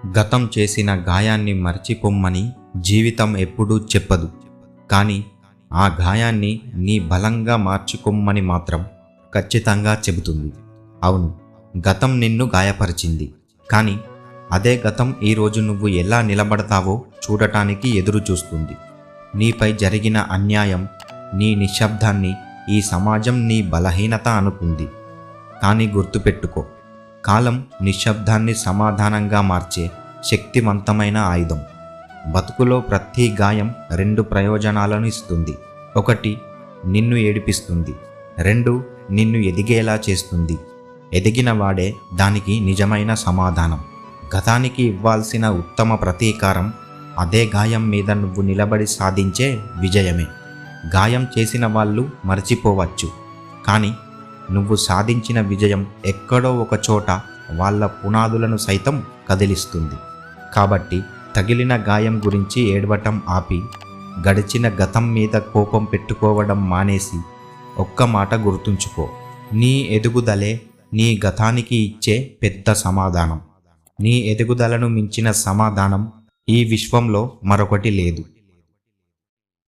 గతం చేసిన గాయాన్ని మర్చిపొమ్మని జీవితం ఎప్పుడూ చెప్పదు. కానీ ఆ గాయాన్ని నీ బలంగా మార్చుకొమ్మని మాత్రం ఖచ్చితంగా చెబుతుంది. అవును, గతం నిన్ను గాయపరిచింది. కానీ అదే గతం ఈరోజు నువ్వు ఎలా నిలబడతావో చూడటానికి ఎదురు చూస్తుంది. నీపై జరిగిన అన్యాయం, నీ నిశ్శబ్దాన్ని ఈ సమాజం నీ బలహీనత అనుకుంది. కానీ గుర్తుపెట్టుకో, కాలం నిశ్శబ్దాన్ని సమాధానంగా మార్చే శక్తివంతమైన ఆయుధం. బతుకులో ప్రతి గాయం రెండు ప్రయోజనాలను ఇస్తుంది. ఒకటి, నిన్ను ఏడిపిస్తుంది. రెండు, నిన్ను ఎదిగేలా చేస్తుంది. ఎదిగిన వాడే దానికి నిజమైన సమాధానం. గతానికి ఇవ్వాల్సిన ఉత్తమ ప్రతీకారం అదే గాయం మీద నువ్వు నిలబడి సాధించే విజయమే. గాయం చేసిన వాళ్ళు మర్చిపోవచ్చు, కానీ నువ్వు సాధించిన విజయం ఎక్కడో ఒక చోట వాళ్ళ పునాదులను సైతం కదిలిస్తుంది. కాబట్టి తగిలిన గాయం గురించి ఏడవటం ఆపి, గడిచిన గతం మీద కోపం పెట్టుకోవడం మానేసి ఒక్క మాట గుర్తుంచుకో: నీ ఎదుగుదలే నీ గతానికి ఇచ్చే పెద్ద సమాధానం. నీ ఎదుగుదలను మించిన సమాధానం ఈ విశ్వంలో మరొకటి లేదు.